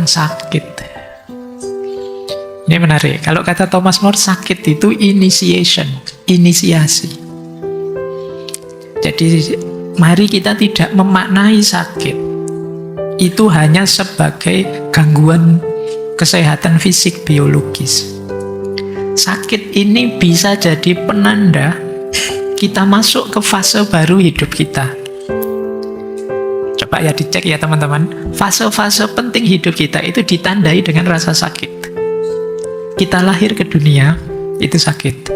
sakit. Ini menarik. Kalau kata Thomas More, sakit itu initiation, inisiasi. Jadi mari kita tidak memaknai sakit itu hanya sebagai gangguan kesehatan fisik biologis. Sakit ini bisa jadi penanda kita masuk ke fase baru hidup kita. Coba ya dicek ya teman-teman, fase-fase penting hidup kita itu ditandai dengan rasa sakit. Kita lahir ke dunia, itu sakit.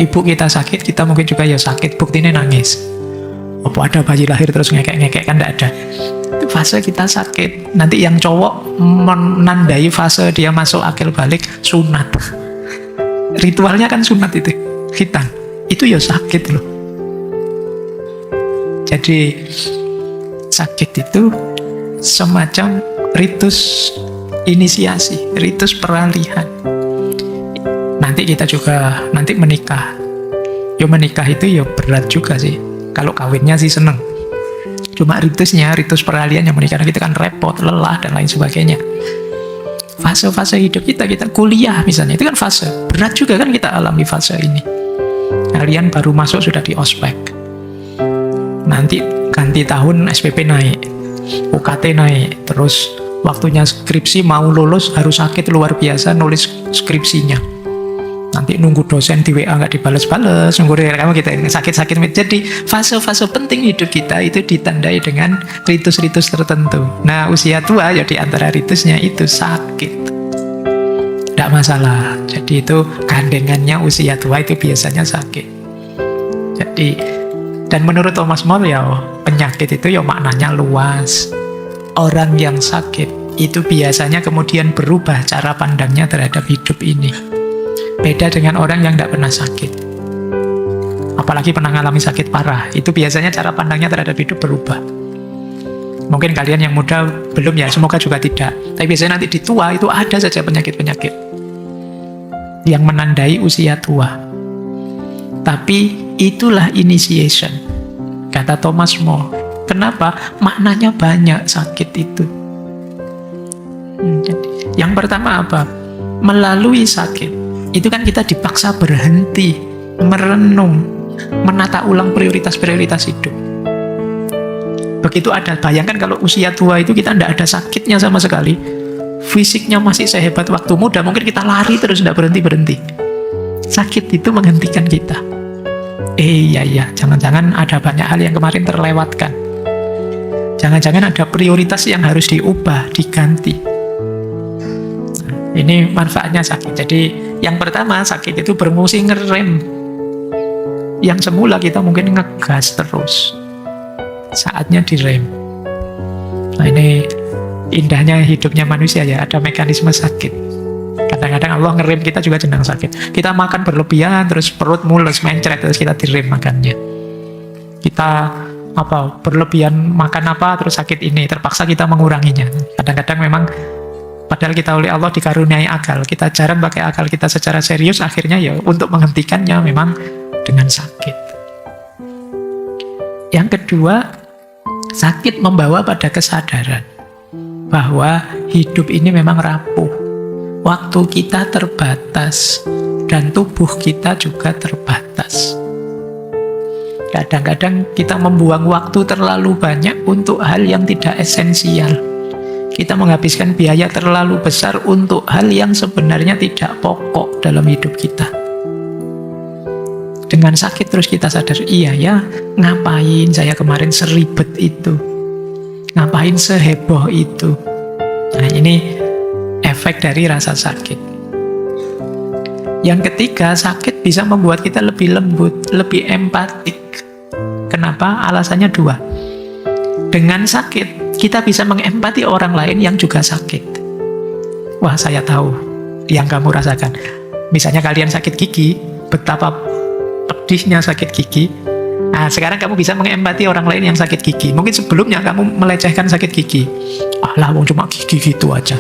Ibu kita sakit, kita mungkin juga ya sakit, buktinya nangis. Apa ada bayi lahir terus ngekek-ngekek, kan tidak ada. Itu fase kita sakit. Nanti yang cowok menandai fase dia masuk akil balik, sunat. Ritualnya kan sunat itu, khitan. Itu ya sakit loh. Jadi sakit itu semacam ritus inisiasi, ritus peralihan. Nanti kita juga nanti menikah. Ya menikah itu ya berat juga sih. Kalau kawinnya sih seneng. Cuma ritusnya, ritus peralihan yang menikah kita kan repot, lelah dan lain sebagainya. Fase-fase hidup kita kuliah misalnya, itu kan fase. Berat juga kan kita alami fase ini. Kalian baru masuk sudah di ospek. Nanti ganti tahun SPP naik, UKT naik, terus waktunya skripsi mau lulus harus sakit luar biasa nulis skripsinya. Nanti nunggu dosen di WA nggak dibales-bales, nunggu kamu kita sakit-sakit. Jadi fase-fase penting hidup kita itu ditandai dengan ritus-ritus tertentu. Nah usia tua ya di antara ritusnya itu sakit. Tidak masalah. Jadi itu gandengannya usia tua itu biasanya sakit. Jadi dan menurut Thomas More ya penyakit itu ya maknanya luas. Orang yang sakit itu biasanya kemudian berubah cara pandangnya terhadap hidup ini. Beda dengan orang yang tidak pernah sakit. Apalagi pernah mengalami sakit parah. Itu biasanya cara pandangnya terhadap hidup berubah. Mungkin kalian yang muda belum ya, semoga juga tidak. Tapi biasanya nanti di tua itu ada saja penyakit-penyakit yang menandai usia tua. Tapi itulah initiation. Kata Thomas More. Kenapa? Maknanya banyak sakit itu. Yang pertama apa? Melalui sakit itu kan kita dipaksa berhenti, merenung, menata ulang prioritas-prioritas hidup. Begitu ada, bayangkan kalau usia tua itu kita tidak ada sakitnya sama sekali, fisiknya masih sehebat waktu muda, mungkin kita lari terus tidak berhenti-berhenti. Sakit itu menghentikan kita. Iya, jangan-jangan ada banyak hal yang kemarin terlewatkan. Jangan-jangan ada prioritas yang harus diubah, diganti. Ini manfaatnya sakit. Jadi yang pertama sakit itu berfungsi ngerem. Yang semula kita mungkin ngegas terus, saatnya direm. Nah ini indahnya hidupnya manusia ya, ada mekanisme sakit. Kadang-kadang Allah ngerem kita juga sedang sakit. Kita makan berlebihan terus perut mules mencret terus kita direm makannya. Kita berlebihan makan terus sakit ini, terpaksa kita menguranginya. Kadang-kadang memang padahal kita oleh Allah dikaruniai akal, kita jarang pakai akal kita secara serius, akhirnya ya untuk menghentikannya memang dengan sakit. Yang kedua, sakit membawa pada kesadaran bahwa hidup ini memang rapuh, waktu kita terbatas, dan tubuh kita juga terbatas. Kadang-kadang kita membuang waktu terlalu banyak untuk hal yang tidak esensial. Kita menghabiskan biaya terlalu besar untuk hal yang sebenarnya tidak pokok dalam hidup kita. Dengan sakit terus kita sadar, iya ya, ngapain saya kemarin seribet itu? Ngapain seheboh itu? Nah ini efek dari rasa sakit. Yang ketiga, sakit bisa membuat kita lebih lembut, lebih empatik. Kenapa? Alasannya dua. Dengan sakit, kita bisa mengempati orang lain yang juga sakit. Wah, saya tahu yang kamu rasakan. Misalnya kalian sakit gigi, betapa pedihnya sakit gigi. Nah, sekarang kamu bisa mengempati orang lain yang sakit gigi. Mungkin sebelumnya kamu melecehkan sakit gigi. Alah, wong cuma gigi gitu aja.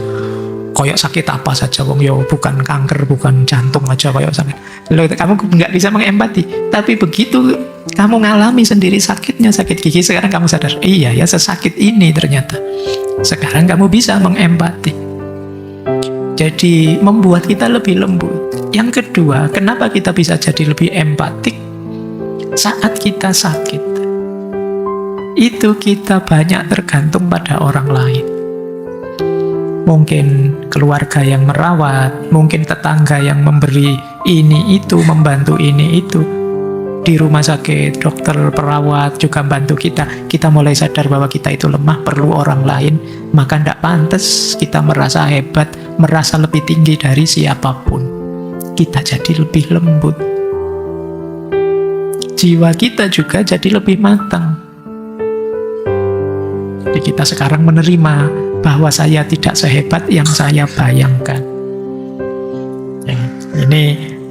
Koyok sakit apa saja, wong yo bukan kanker, bukan jantung aja koyok sakit. Loh, kamu nggak bisa mengempati. Tapi begitu kamu ngalami sendiri sakitnya sakit gigi, sekarang kamu sadar, iya ya sesakit ini ternyata. Sekarang kamu bisa mengempati. Jadi membuat kita lebih lembut. Yang kedua, kenapa kita bisa jadi lebih empatik? Saat kita sakit, itu kita banyak tergantung pada orang lain. Mungkin keluarga yang merawat, mungkin tetangga yang memberi ini itu, membantu ini itu. Di rumah sakit, dokter, perawat juga bantu kita. Kita mulai sadar bahwa kita itu lemah, perlu orang lain. Maka tidak pantas kita merasa hebat, merasa lebih tinggi dari siapapun. Kita jadi lebih lembut. Jiwa kita juga jadi lebih matang. Jadi kita sekarang menerima bahwa saya tidak sehebat yang saya bayangkan. Ini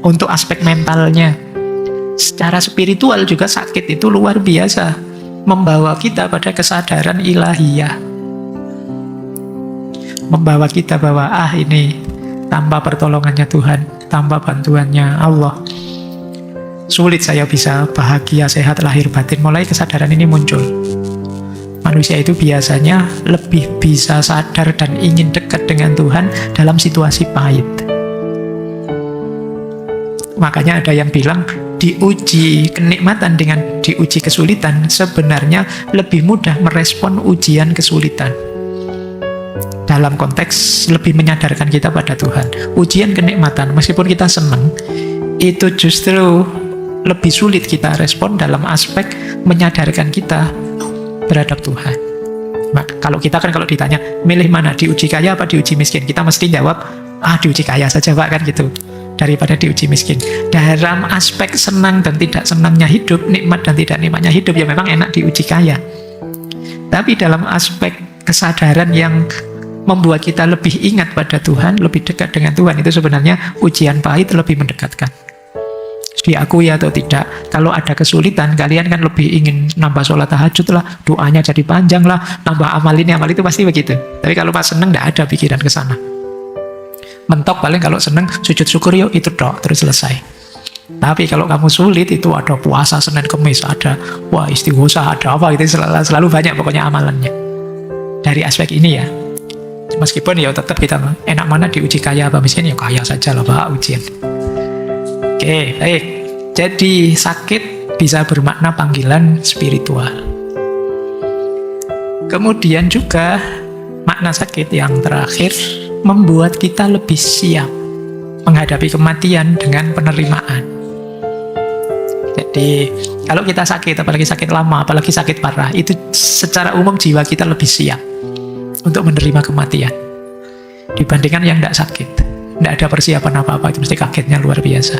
untuk aspek mentalnya. Secara spiritual juga sakit itu luar biasa, membawa kita pada kesadaran ilahiyah, membawa kita bahwa ini tanpa pertolongannya Tuhan, tanpa bantuannya Allah, sulit saya bisa bahagia, sehat, lahir batin. Mulai kesadaran ini muncul. Manusia itu biasanya lebih bisa sadar dan ingin dekat dengan Tuhan dalam situasi pahit. Makanya ada yang bilang diuji kenikmatan dengan diuji kesulitan sebenarnya lebih mudah merespon ujian kesulitan. Dalam konteks lebih menyadarkan kita pada Tuhan. Ujian kenikmatan, meskipun kita senang, itu justru lebih sulit kita respon dalam aspek menyadarkan kita terhadap Tuhan. Kalau kita kan kalau ditanya, milih mana, diuji kaya apa diuji miskin? Kita mesti jawab, diuji kaya saja Pak, kan gitu. Daripada diuji miskin. Dalam aspek senang dan tidak senangnya hidup, nikmat dan tidak nikmatnya hidup, ya memang enak diuji kaya. Tapi dalam aspek kesadaran yang membuat kita lebih ingat pada Tuhan, lebih dekat dengan Tuhan, itu sebenarnya ujian pahit lebih mendekatkan. Diakui atau tidak, kalau ada kesulitan, kalian kan lebih ingin nambah sholat tahajud lah, doanya jadi panjang lah, nambah amal ini, amal itu, pasti begitu. Tapi kalau pas senang, tidak ada pikiran ke sana. Mentok paling kalau seneng sujud syukur yuk, itu dok, terus selesai. Tapi kalau kamu sulit, itu ada puasa Senin Kemis, ada istighosah, ada apa itu, selalu banyak pokoknya amalannya. Dari aspek ini ya, meskipun ya tetap kita enak mana diuji kaya apa miskin, ya kaya saja lah Pak ujian. Oke, baik. Jadi sakit bisa bermakna panggilan spiritual. Kemudian juga makna sakit yang terakhir, membuat kita lebih siap menghadapi kematian dengan penerimaan. Jadi kalau kita sakit, apalagi sakit lama, apalagi sakit parah, itu secara umum jiwa kita lebih siap untuk menerima kematian dibandingkan yang tidak sakit. Tidak ada persiapan apa-apa, itu mesti kagetnya luar biasa.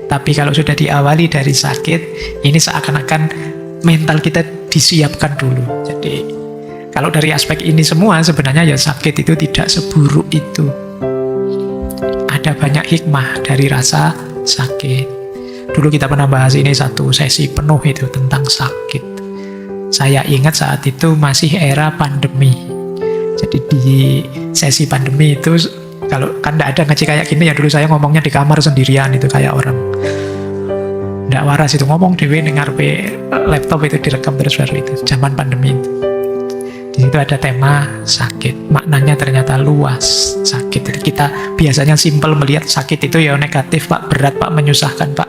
Tapi kalau sudah diawali dari sakit, ini seakan-akan mental kita disiapkan dulu. Jadi kalau dari aspek ini semua, sebenarnya ya sakit itu tidak seburuk itu. Ada banyak hikmah dari rasa sakit. Dulu kita pernah bahas ini satu sesi penuh itu tentang sakit. Saya ingat saat itu masih era pandemi. Jadi di sesi pandemi itu, kalau kan tidak ada ngaji kayak gini ya, dulu saya ngomongnya di kamar sendirian itu kayak orang tidak waras itu, ngomong dewe dengar laptop itu direkam terus baru itu, zaman pandemi itu. Di situ ada tema sakit, maknanya ternyata luas sakit. Jadi kita biasanya simpel melihat sakit itu ya negatif Pak, berat Pak, menyusahkan Pak.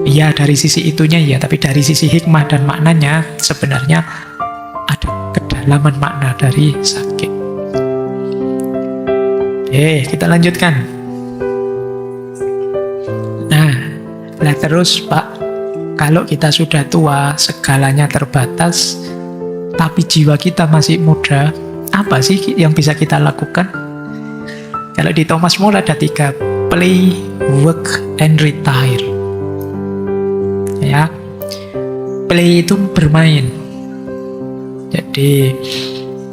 Iya dari sisi itunya ya, tapi dari sisi hikmah dan maknanya sebenarnya ada kedalaman makna dari sakit. Kita lanjutkan. Nah terus Pak, kalau kita sudah tua, segalanya terbatas, tapi jiwa kita masih muda, apa sih yang bisa kita lakukan? Kalau di Thomas More ada 3, play, work, and retire. Ya, play itu bermain. Jadi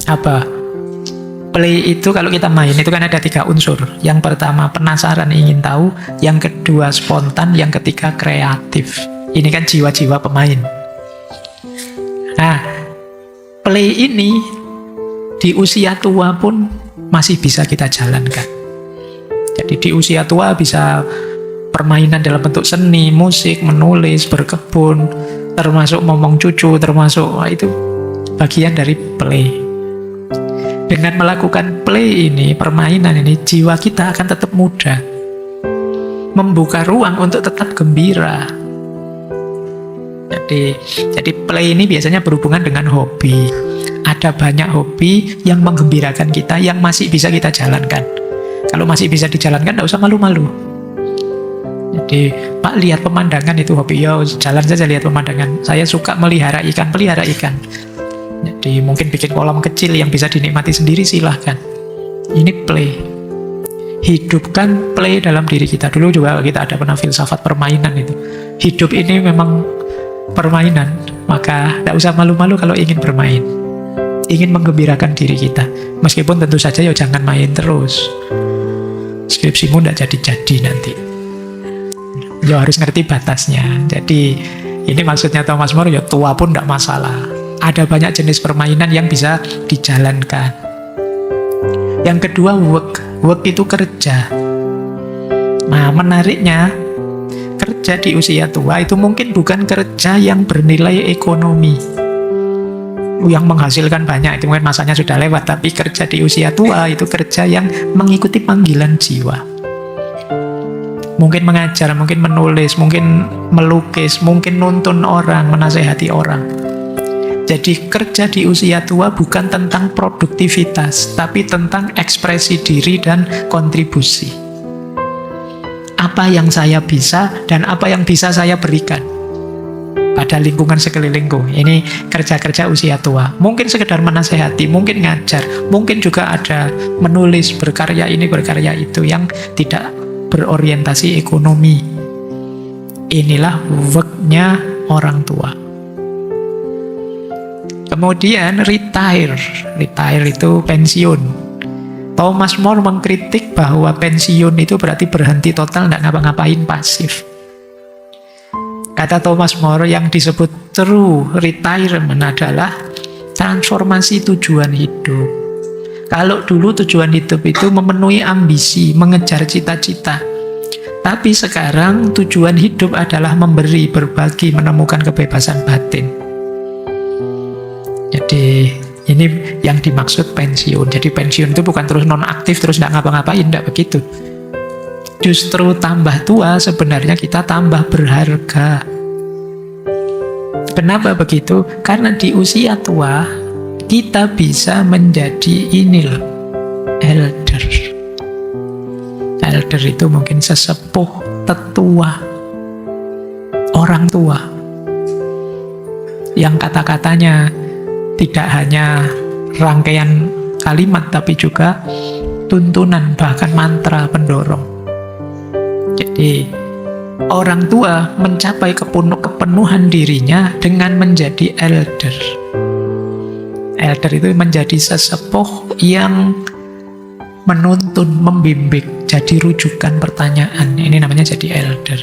apa? Play itu kalau kita main itu kan ada 3 unsur. Yang pertama penasaran, ingin tahu. Yang kedua spontan. Yang ketiga kreatif. Ini kan jiwa-jiwa pemain. Nah, play ini di usia tua pun masih bisa kita jalankan. Jadi di usia tua bisa permainan dalam bentuk seni, musik, menulis, berkebun, termasuk ngomong cucu, termasuk itu bagian dari play. Dengan melakukan play ini, permainan ini, jiwa kita akan tetap muda. Membuka ruang untuk tetap gembira. Jadi play ini biasanya berhubungan dengan hobi. Ada banyak hobi yang menggembirakan kita, yang masih bisa kita jalankan. Kalau masih bisa dijalankan, tidak usah malu-malu. Jadi, Pak, lihat pemandangan itu hobi. Ya, jalan saja lihat pemandangan. Saya suka melihara ikan, pelihara ikan. Jadi, mungkin bikin kolam kecil yang bisa dinikmati sendiri, silahkan. Ini play. Hidupkan play dalam diri kita. Dulu juga kita ada pernah filsafat permainan itu. Hidup ini memang permainan, maka tidak usah malu-malu kalau ingin bermain. Ingin menggembirakan diri kita. Meskipun tentu saja ya jangan main terus. Skripsimu tidak jadi-jadi nanti. Ya harus ngerti batasnya. Jadi ini maksudnya Thomas More, ya tua pun tidak masalah. Ada banyak jenis permainan yang bisa dijalankan. Yang kedua, work. Work itu kerja. Nah, menariknya, kerja di usia tua itu mungkin bukan kerja yang bernilai ekonomi, yang menghasilkan banyak, itu mungkin masanya sudah lewat. Tapi kerja di usia tua itu kerja yang mengikuti panggilan jiwa. Mungkin mengajar, mungkin menulis, mungkin melukis, mungkin nuntun orang, menasehati orang. Jadi kerja di usia tua bukan tentang produktivitas, tapi tentang ekspresi diri dan kontribusi. Apa yang saya bisa dan apa yang bisa saya berikan pada lingkungan sekelilingku. Ini kerja-kerja usia tua. Mungkin sekedar menasehati, mungkin ngajar, mungkin juga ada menulis, berkarya ini, berkarya itu yang tidak berorientasi ekonomi. Inilah work-nya orang tua. Kemudian retire. Retire itu pensiun. Thomas More mengkritik bahwa pensiun itu berarti berhenti total, tidak ngapa-ngapain, pasif. Kata Thomas More, yang disebut true retirement adalah transformasi tujuan hidup. Kalau dulu tujuan hidup itu memenuhi ambisi, mengejar cita-cita. Tapi sekarang tujuan hidup adalah memberi, berbagi, menemukan kebebasan batin. Jadi ini yang dimaksud pensiun. Jadi pensiun itu bukan terus nonaktif, terus tidak ngapa-ngapain, tidak begitu. Justru tambah tua sebenarnya kita tambah berharga. Kenapa begitu? Karena di usia tua kita bisa menjadi elder. Elder itu mungkin sesepuh, tetua, orang tua, yang kata-katanya tidak hanya rangkaian kalimat tapi juga tuntunan, bahkan mantra pendorong. Jadi orang tua mencapai kepenuhan dirinya dengan menjadi elder. Elder itu menjadi sesepuh yang menuntun, membimbing, jadi rujukan pertanyaan. Ini namanya jadi elder.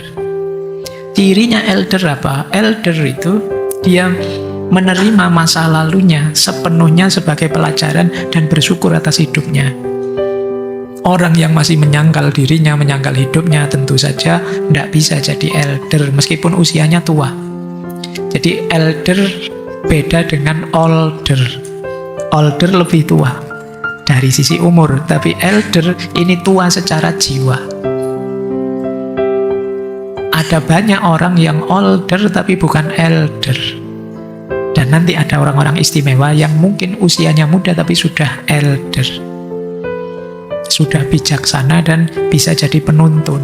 Cirinya elder apa? Elder itu dia menerima masa lalunya sepenuhnya sebagai pelajaran dan bersyukur atas hidupnya. Orang yang masih menyangkal dirinya, menyangkal hidupnya, tentu saja tidak bisa jadi elder meskipun usianya tua. Jadi elder beda dengan older. Older lebih tua dari sisi umur, tapi elder ini tua secara jiwa. Ada banyak orang yang older tapi bukan elder. Dan nanti ada orang-orang istimewa yang mungkin usianya muda tapi sudah elder. Sudah bijaksana dan bisa jadi penuntun.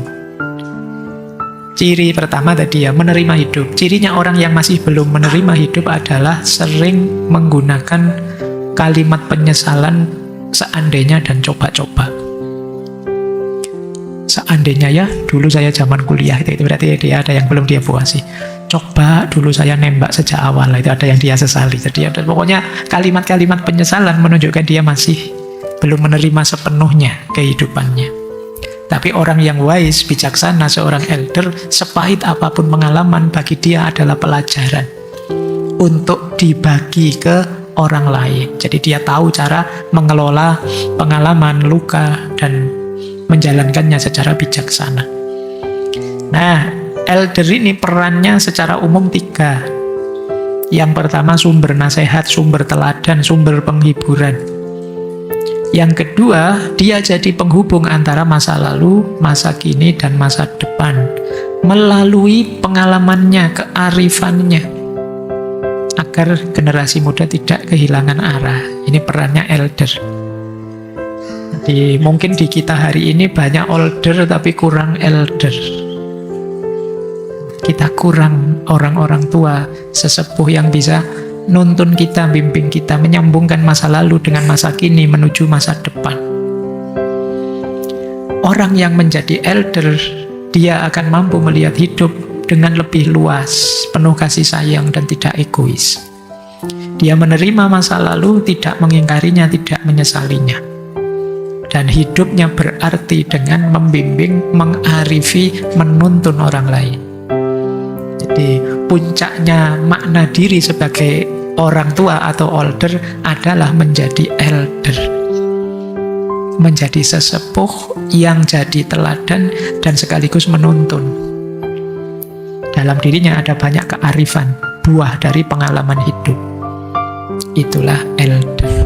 Ciri pertama tadi ya, menerima hidup. Cirinya orang yang masih belum menerima hidup adalah sering menggunakan kalimat penyesalan seandainya dan coba-coba. Seandainya ya, dulu saya zaman kuliah, itu berarti dia ada yang belum dia puasi. Coba dulu saya nembak sejak awal, itu ada yang dia sesali. Jadi ada pokoknya kalimat-kalimat penyesalan menunjukkan dia masih belum menerima sepenuhnya kehidupannya. Tapi orang yang wise, bijaksana, seorang elder, sepahit apapun pengalaman bagi dia adalah pelajaran untuk dibagi ke orang lain. Jadi dia tahu cara mengelola pengalaman, luka, dan menjalankannya secara bijaksana. Nah, elder ini perannya secara umum 3. Yang pertama sumber nasihat, sumber teladan, sumber penghiburan. Yang kedua, dia jadi penghubung antara masa lalu, masa kini, dan masa depan. Melalui pengalamannya, kearifannya. Agar generasi muda tidak kehilangan arah. Ini perannya elder. Jadi mungkin di kita hari ini banyak older tapi kurang elder. Kita kurang orang-orang tua, sesepuh yang bisa nuntun kita, bimbing kita, menyambungkan masa lalu dengan masa kini menuju masa depan. Orang yang menjadi elder, dia akan mampu melihat hidup dengan lebih luas, penuh kasih sayang dan tidak egois. Dia menerima masa lalu, tidak mengingkarinya, tidak menyesalinya. Dan hidupnya berarti dengan membimbing, mengarifi, menuntun orang lain. Jadi puncaknya makna diri sebagai orang tua atau older adalah menjadi elder. Menjadi sesepuh yang jadi teladan dan sekaligus menuntun. Dalam dirinya ada banyak kearifan, buah dari pengalaman hidup. Itulah elder.